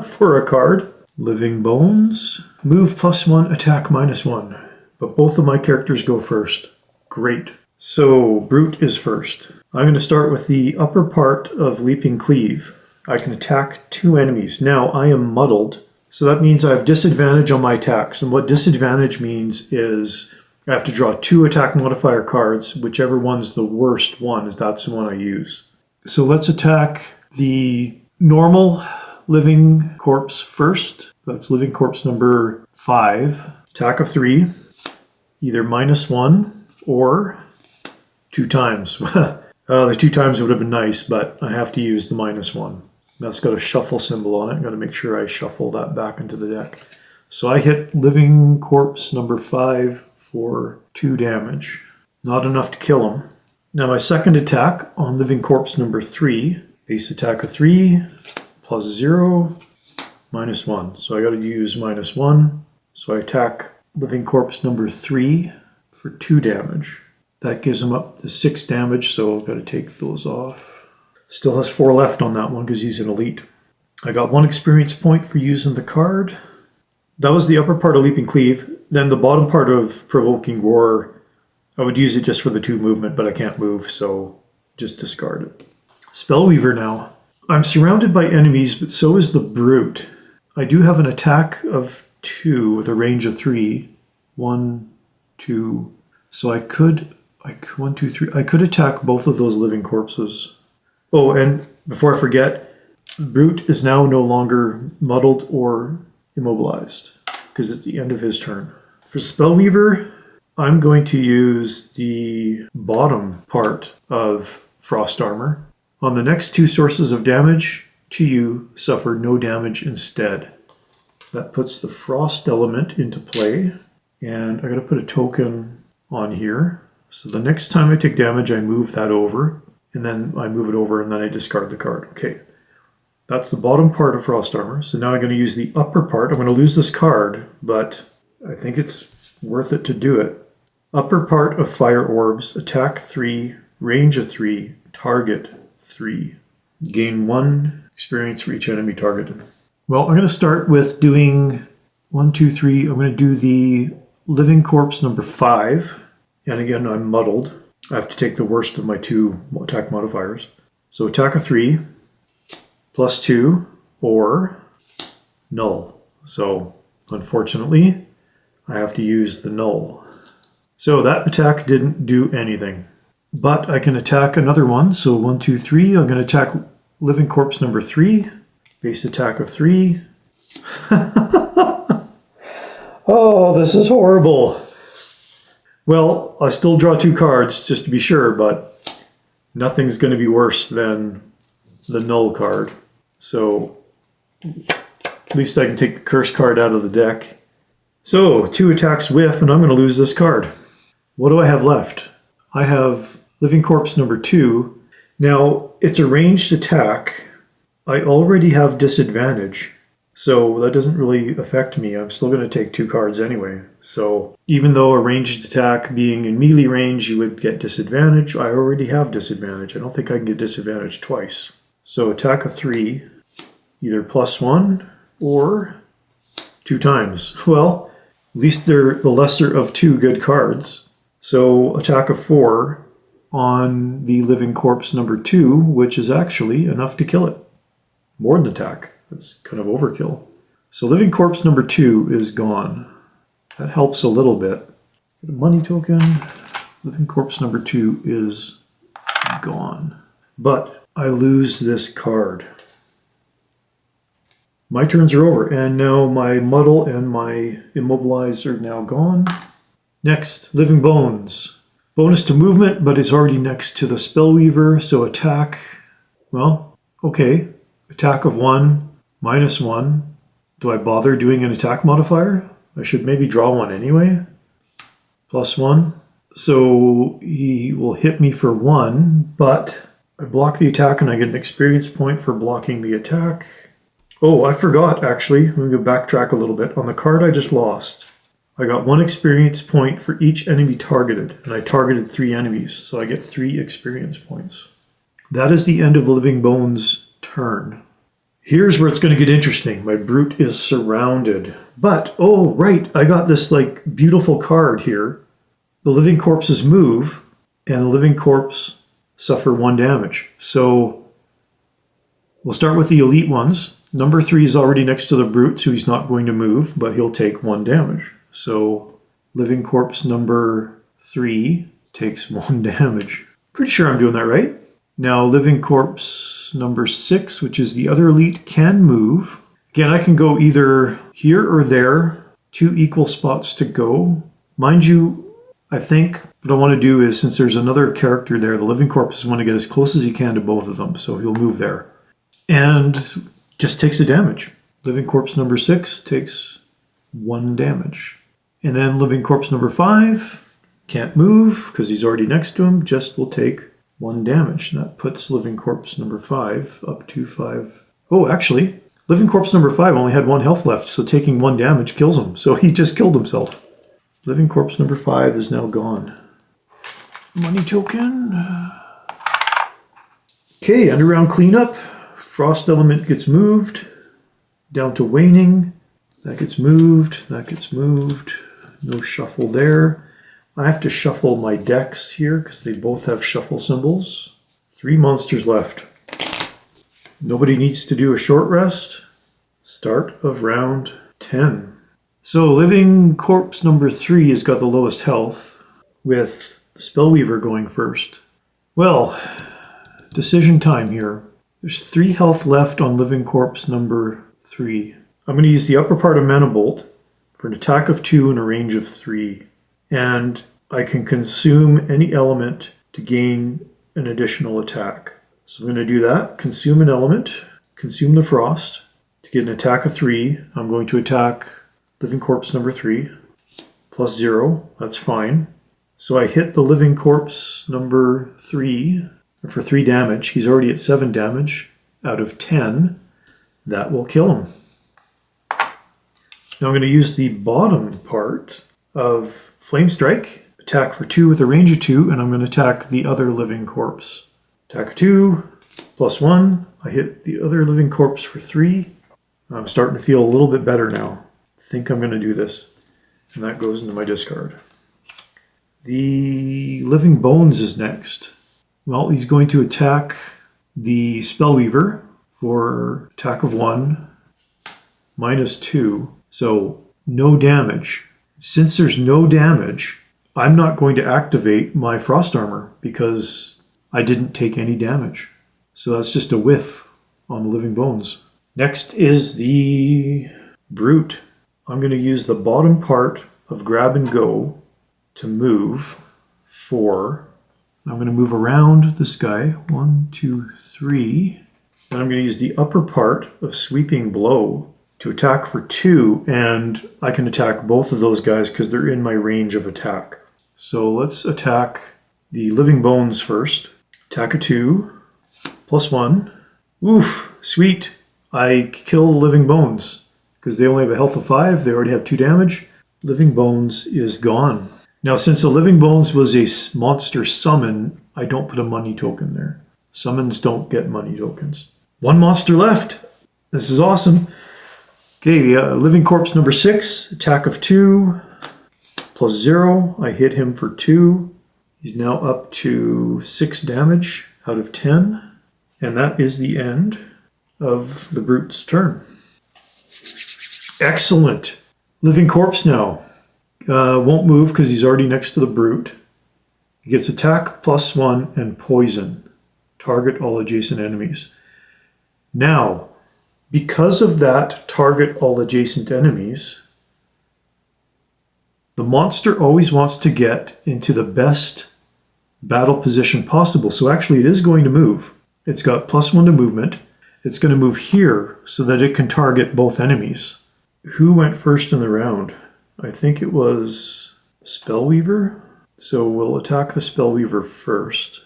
for a card. Living Bones. Move +1, attack -1. But both of my characters go first. Great. So, Brute is first. I'm going to start with the upper part of Leaping Cleave. I can attack 2 enemies. Now, I am muddled, so that means I have disadvantage on my attacks. And what disadvantage means is I have to draw 2 attack modifier cards. Whichever one's the worst one, that's the one I use. So let's attack the normal Living Corpse first. That's Living Corpse number 5. Attack of 3. Either -1 or 2 times. The 2 times would have been nice, but I have to use the -1. That's got a shuffle symbol on it. I've got to make sure I shuffle that back into the deck. So I hit Living Corpse number 5 for 2 damage. Not enough to kill him. Now my second attack on Living Corpse number 3. Base attack of 3, +0, -1. So I got to use -1. So I attack Living Corpse number 3 for 2 damage. That gives him up to 6 damage, so I've got to take those off. Still has 4 left on that one because he's an elite. I got 1 experience point for using the card. That was the upper part of Leaping Cleave. Then the bottom part of Provoking Roar, I would use it just for the 2 movement, but I can't move, so just discard it. Spellweaver now. I'm surrounded by enemies, but so is the Brute. I do have an attack of 2 with a range of 3. 1, 2. So I could 1, 2, 3. I could attack both of those Living Corpses. Oh, and before I forget, Brute is now no longer muddled or immobilized because it's the end of his turn. For Spellweaver, I'm going to use the bottom part of Frost Armor. On the next 2 sources of damage to you, suffer no damage instead. That puts the Frost element into play. And I got to put a token on here. So the next time I take damage, I move that over. And then I move it over and then I discard the card. Okay. That's the bottom part of Frost Armor. So now I'm going to use the upper part. I'm going to lose this card, but I think it's worth it to do it. Upper part of Fire Orbs, attack 3, range of 3, target 3. Gain 1 experience for each enemy targeted. Well, I'm going to start with doing 1, 2, 3. I'm going to do the Living Corpse number 5. And again, I'm muddled. I have to take the worst of my 2 attack modifiers. So attack of 3, +2, or null. So unfortunately, I have to use the null. So that attack didn't do anything. But I can attack another one. So 1, 2, 3. I'm going to attack Living Corpse number 3. Base attack of 3. Oh, this is horrible. Well, I still draw 2 cards just to be sure, but nothing's going to be worse than the null card. So at least I can take the curse card out of the deck. So 2 attacks whiff, and I'm going to lose this card. What do I have left? I have Living Corpse number 2. Now, it's a ranged attack. I already have disadvantage, so that doesn't really affect me. I'm still going to take 2 cards anyway. So even though a ranged attack being in melee range, you would get disadvantage, I already have disadvantage. I don't think I can get disadvantage twice. So attack of 3, either +1 or 2 times. Well, at least they're the lesser of 2 good cards. So attack of 4 on the Living Corpse number 2, which is actually enough to kill it. More than attack. That's kind of overkill. So Living Corpse number 2 is gone. That helps a little bit. Get a money token. Living Corpse number 2 is gone. But I lose this card. My turns are over, and now my muddle and my immobilize are now gone. Next, Living Bones. Bonus to movement, but it's already next to the Spellweaver, so attack, well, okay. Attack of 1, -1. Do I bother doing an attack modifier? I should maybe draw 1 anyway. +1. So he will hit me for 1, but I block the attack and I get an experience point for blocking the attack. Oh, I forgot actually. Let me go backtrack a little bit. On the card I just lost, I got 1 experience point for each enemy targeted, and I targeted 3 enemies, so I get 3 experience points. That is the end of the Living Bones' turn. Here's where it's going to get interesting. My brute is surrounded. But, oh, right, I got this, like, beautiful card here. The living corpses move, and the living corpse suffer 1 damage. So, we'll start with the elite ones. Number 3 is already next to the brute, so he's not going to move, but he'll take 1 damage. So, living corpse number 3 takes 1 damage. Pretty sure I'm doing that right. Now, living corpse number 6, which is the other elite, can move. Again, I can go either here or there, 2 equal spots to go. Mind you, I think what I want to do is, since there's another character there, the living corpses want to get as close as he can to both of them, so he'll move there. And just takes the damage. Living corpse number 6 takes 1 damage. And then living corpse number 5 can't move because he's already next to him, just will take 1 damage. And that puts living corpse number 5 up to 5. Oh, actually, living corpse number 5 only had 1 health left, so taking 1 damage kills him. So he just killed himself. Living corpse number 5 is now gone. Money token. Okay, underground cleanup. Frost element gets moved. Down to waning. That gets moved. That gets moved. No shuffle there. I have to shuffle my decks here because they both have shuffle symbols. 3 monsters left. Nobody needs to do a short rest. Start of round 10. So living corpse number 3 has got the lowest health, with the Spellweaver going first. Well, decision time here. There's 3 health left on living corpse number 3. I'm going to use the upper part of Mana Bolt for an attack of 2 and a range of 3. And I can consume any element to gain an additional attack. So I'm going to do that. Consume an element. Consume the frost. To get an attack of 3, I'm going to attack living corpse number 3. Plus 0. That's fine. So I hit the living corpse number 3 for 3 damage. He's already at 7 damage out of 10. That will kill him. Now I'm going to use the bottom part of Flame Strike, attack for 2 with a range of 2, and I'm going to attack the other living corpse. Attack of 2, plus 1. I hit the other living corpse for 3. I'm starting to feel a little bit better now. I think I'm going to do this. And that goes into my discard. The Living Bones is next. Well, he's going to attack the Spellweaver for attack of 1, minus 2. So no damage. Since there's no damage, I'm not going to activate my Frost Armor because I didn't take any damage. So that's just a whiff on the Living Bones. Next is the Brute. I'm going to use the bottom part of Grab and Go to move 4. I'm going to move around this guy. 1, 2, 3. Then I'm going to use the upper part of Sweeping Blow to attack for 2, and I can attack both of those guys because they're in my range of attack. So let's attack the Living Bones first. Attack of 2, plus 1. Oof, sweet. I kill Living Bones because they only have a health of 5. They already have 2 damage. Living Bones is gone. Now, since the Living Bones was a monster summon, I don't put a money token there. Summons don't get money tokens. 1 monster left. This is awesome. Okay, Living Corpse number 6, attack of 2, plus 0. I hit him for 2. He's now up to 6 damage out of 10. And that is the end of the Brute's turn. Excellent. Living Corpse now. Won't move because he's already next to the Brute. He gets attack, plus 1, and poison. Target all adjacent enemies. Now, because of that target all adjacent enemies, the monster always wants to get into the best battle position possible. So actually it is going to move. It's got plus 1 to movement. It's going to move here so that it can target both enemies. Who went first in the round? I think it was Spellweaver. So we'll attack the Spellweaver first.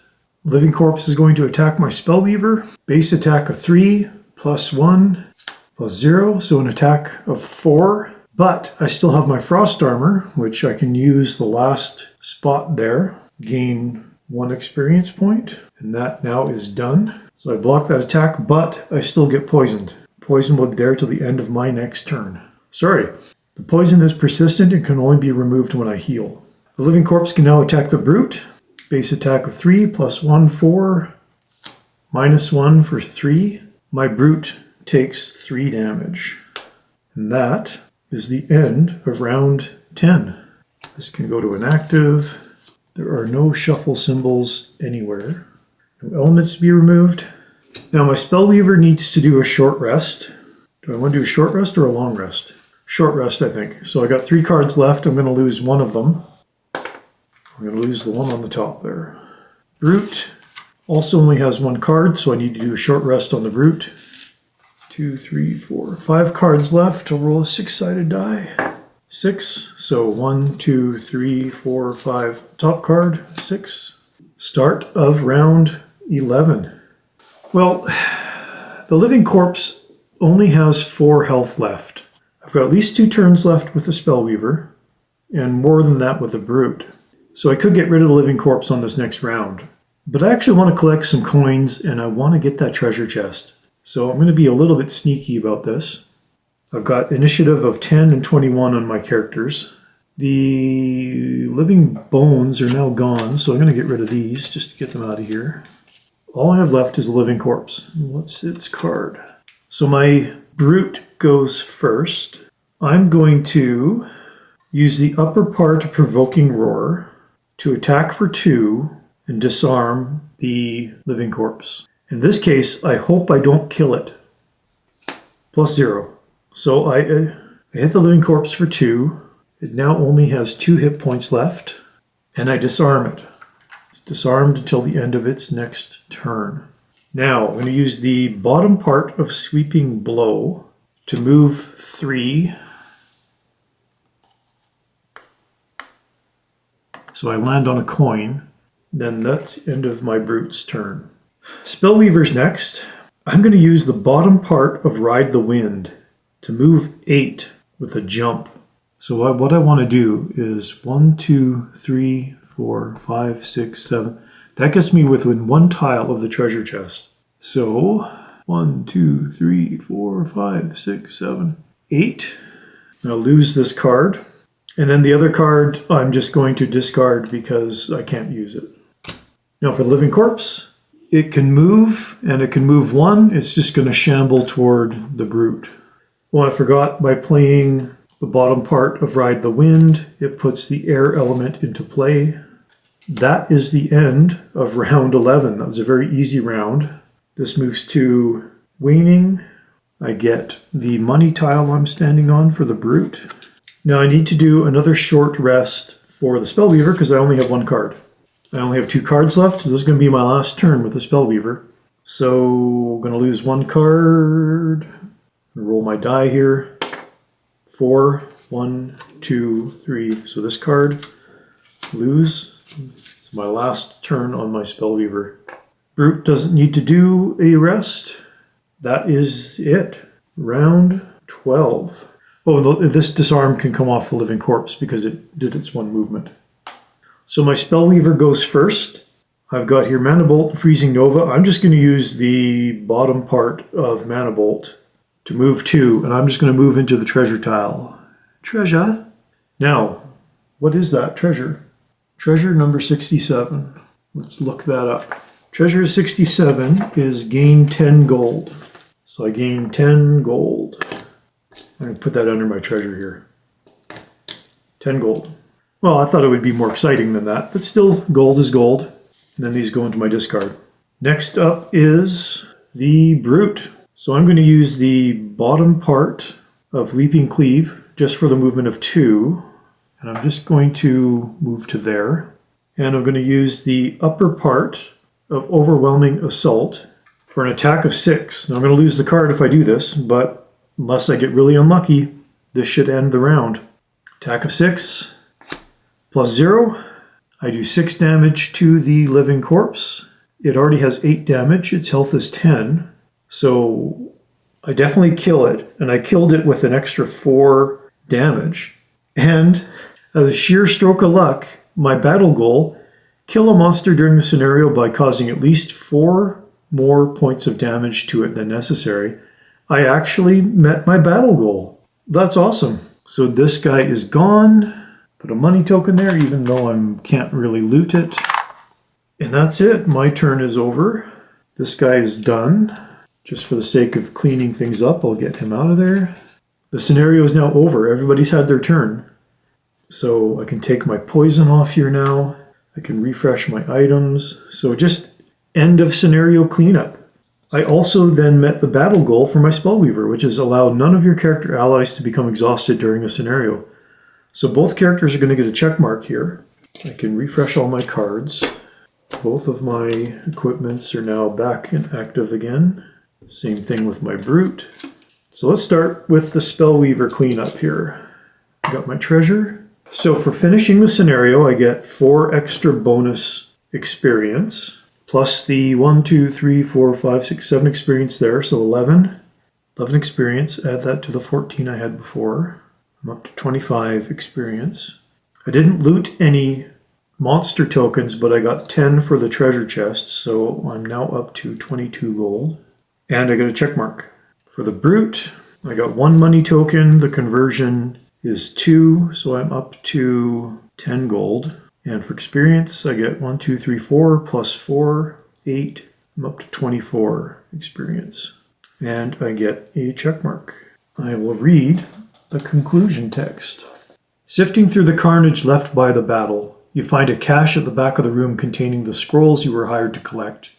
Living Corpse is going to attack my Spellweaver. Base attack of 3, plus 1, plus 0. So an attack of 4. But I still have my frost armor, which I can use the last spot there, gain 1 experience point, and that now is done. So I block that attack, but I still get poisoned. Poison will be there till the end of my next turn. Sorry, the poison is persistent and can only be removed when I heal. The living corpse can now attack the brute. Base attack of 3, plus 1, 4, minus 1 for 3. My brute takes 3 damage. And that is the end of round 10. This can go to inactive. There are no shuffle symbols anywhere. No elements to be removed. Now my Spellweaver needs to do a short rest. Do I want to do a short rest or a long rest? Short rest, I think. So I got 3 cards left. I'm going to lose one of them. I'm going to lose the one on the top there. Brute also only has 1 card, so I need to do a short rest on the brute. 2, 3, 4, 5 cards left. I'll roll a 6-sided die. 6. So 1, 2, 3, 4, 5. Top card, 6. Start of round 11. Well, the living corpse only has 4 health left. I've got at least 2 turns left with the Spellweaver, and more than that with the brute. So I could get rid of the living corpse on this next round. But I actually want to collect some coins, and I want to get that treasure chest. So I'm going to be a little bit sneaky about this. I've got initiative of 10 and 21 on my characters. The living bones are now gone, so I'm going to get rid of these just to get them out of here. All I have left is a living corpse. What's its card? So my brute goes first. I'm going to use the upper part of Provoking Roar to attack for 2 and disarm the living corpse. In this case, I hope I don't kill it. Plus 0. So I hit the living corpse for 2. It now only has 2 hit points left, and I disarm it. It's disarmed until the end of its next turn. Now, I'm going to use the bottom part of Sweeping Blow to move 3. So I land on a coin. Then that's the end of my brute's turn. Spellweaver's next. I'm going to use the bottom part of Ride the Wind to move 8 with a jump. So what I want to do is 1, 2, 3, 4, 5, 6, 7. That gets me within 1 tile of the treasure chest. So 1, 2, 3, 4, 5, 6, 7, 8. I'll lose this card. And then the other card I'm just going to discard because I can't use it. Now for the living corpse, it can move, and it can move 1. It's just going to shamble toward the brute. Well, I forgot, by playing the bottom part of Ride the Wind, it puts the air element into play. That is the end of round 11. That was a very easy round. This moves to waning. I get the money tile I'm standing on for the brute. Now I need to do another short rest for the Spellweaver because I only have 1 card. I only have 2 cards left, so this is going to be my last turn with the Spellweaver. So I'm going to lose 1 card. Roll my die here. 4, 1, 2, 3. So this card, lose. It's my last turn on my Spellweaver. Brute doesn't need to do a rest. That is it. Round 12. Oh, this disarm can come off the living corpse because it did its 1 movement. So my Spellweaver goes first. I've got here Mana Bolt, Freezing Nova. I'm just going to use the bottom part of Mana Bolt to move 2, and I'm just going to move into the treasure tile. Treasure? Now, what is that treasure? Treasure number 67. Let's look that up. Treasure 67 is gain 10 gold. So I gain 10 gold. I'm going to put that under my treasure here. 10 gold. Well, I thought it would be more exciting than that, but still, gold is gold. And then these go into my discard. Next up is the brute. So I'm going to use the bottom part of Leaping Cleave just for the movement of 2. And I'm just going to move to there. And I'm going to use the upper part of Overwhelming Assault for an attack of 6. Now I'm going to lose the card if I do this, but unless I get really unlucky, this should end the round. Attack of 6. Plus 0, I do 6 damage to the living corpse. It already has 8 damage. Its health is 10. So I definitely kill it. And I killed it with an extra 4 damage. And as a sheer stroke of luck, my battle goal, kill a monster during the scenario by causing at least 4 more points of damage to it than necessary. I actually met my battle goal. That's awesome. So this guy is gone. Put a money token there, even though I can't really loot it. And that's it. My turn is over. This guy is done. Just for the sake of cleaning things up, I'll get him out of there. The scenario is now over. Everybody's had their turn. So I can take my poison off here now. I can refresh my items. So just end of scenario cleanup. I also then met the battle goal for my Spellweaver, which is allow none of your character allies to become exhausted during a scenario. So both characters are going to get a check mark here. I can refresh all my cards. Both of my equipments are now back and active again. Same thing with my Brute. So let's start with the Spellweaver cleanup here. Got my treasure. So for finishing the scenario, I get 4 extra bonus experience, plus the 1, 2, 3, 4, 5, 6, 7 experience there, so 11. 11 experience, add that to the 14 I had before. I'm up to 25 experience. I didn't loot any monster tokens, but I got 10 for the treasure chest, so I'm now up to 22 gold. And I got a check mark. For the Brute, I got 1 money token, the conversion is 2, so I'm up to 10 gold. And for experience, I get 1, 2, 3, 4, plus 4, 8. I'm up to 24 experience. And I get a check mark. I will read the conclusion text. Sifting through the carnage left by the battle, you find a cache at the back of the room containing the scrolls you were hired to collect.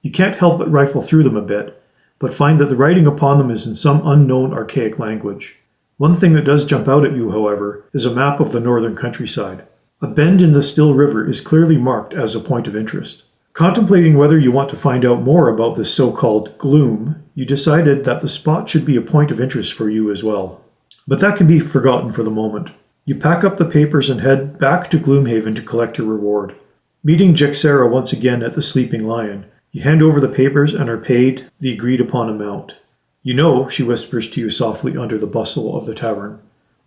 You can't help but rifle through them a bit, but find that the writing upon them is in some unknown archaic language. One thing that does jump out at you, however, is a map of the northern countryside. A bend in the still river is clearly marked as a point of interest. Contemplating whether you want to find out more about this so-called Gloom, you decided that the spot should be a point of interest for you as well. But that can be forgotten for the moment. You pack up the papers and head back to Gloomhaven to collect your reward. Meeting Jexera once again at the Sleeping Lion, you hand over the papers and are paid the agreed-upon amount. You know, she whispers to you softly under the bustle of the tavern.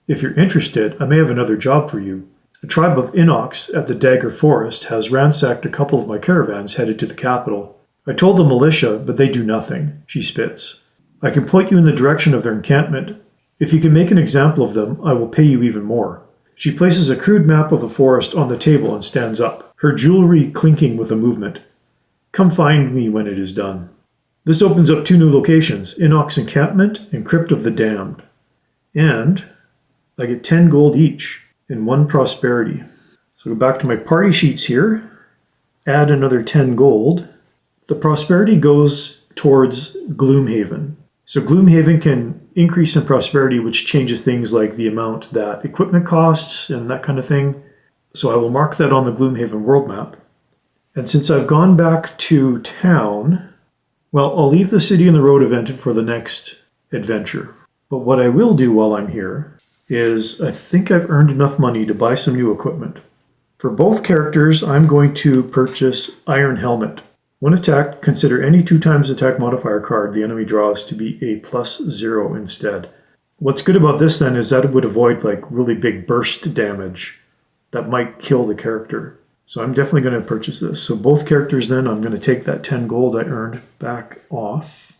If you're interested, I may have another job for you. A tribe of Inox at the Dagger Forest has ransacked a couple of my caravans headed to the capital. I told the militia, but they do nothing, she spits. I can point you in the direction of their encampment. If you can make an example of them, I will pay you even more. She places a crude map of the forest on the table and stands up, her jewelry clinking with a movement. Come find me when it is done. This opens up 2 new locations, Inox Encampment and Crypt of the Damned. And I get 10 gold each and 1 prosperity. So go back to my party sheets here, add another 10 gold. The prosperity goes towards Gloomhaven. So Gloomhaven can increase in prosperity, which changes things like the amount that equipment costs and that kind of thing. So I will mark that on the Gloomhaven world map. And since I've gone back to town, well, I'll leave the City and the Road event for the next adventure. But what I will do while I'm here is I think I've earned enough money to buy some new equipment. For both characters, I'm going to purchase Iron Helmet. When attacked, consider any 2 times attack modifier card the enemy draws to be a +0 instead. What's good about this then is that it would avoid like really big burst damage that might kill the character. So I'm definitely going to purchase this. So both characters then, I'm going to take that 10 gold I earned back off.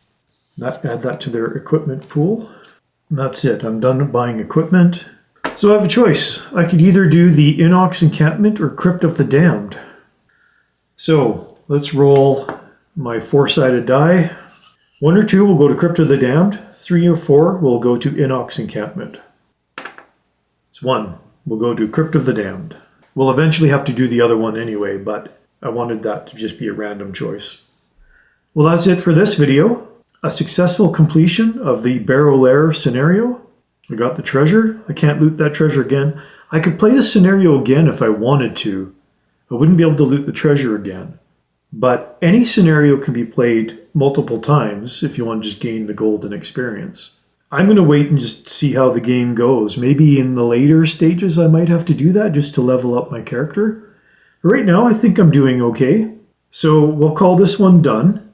Add that to their equipment pool. And that's it. I'm done buying equipment. So I have a choice. I could either do the Inox Encampment or Crypt of the Damned. So let's roll my 4-sided die. 1 or 2 will go to Crypt of the Damned. 3 or 4 will go to Inox Encampment. It's 1. We'll go to Crypt of the Damned. We'll eventually have to do the other one anyway, but I wanted that to just be a random choice. Well, that's it for this video. A successful completion of the Barrow Lair scenario. I got the treasure. I can't loot that treasure again. I could play this scenario again if I wanted to. I wouldn't be able to loot the treasure again. But any scenario can be played multiple times if you want to just gain the golden experience. I'm going to wait and just see how the game goes. Maybe in the later stages I might have to do that just to level up my character. But right now I think I'm doing okay. So we'll call this one done.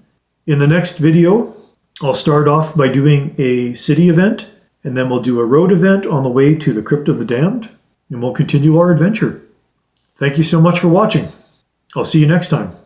In the next video, I'll start off by doing a city event, and then we'll do a road event on the way to the Crypt of the Damned, and we'll continue our adventure. Thank you so much for watching. I'll see you next time.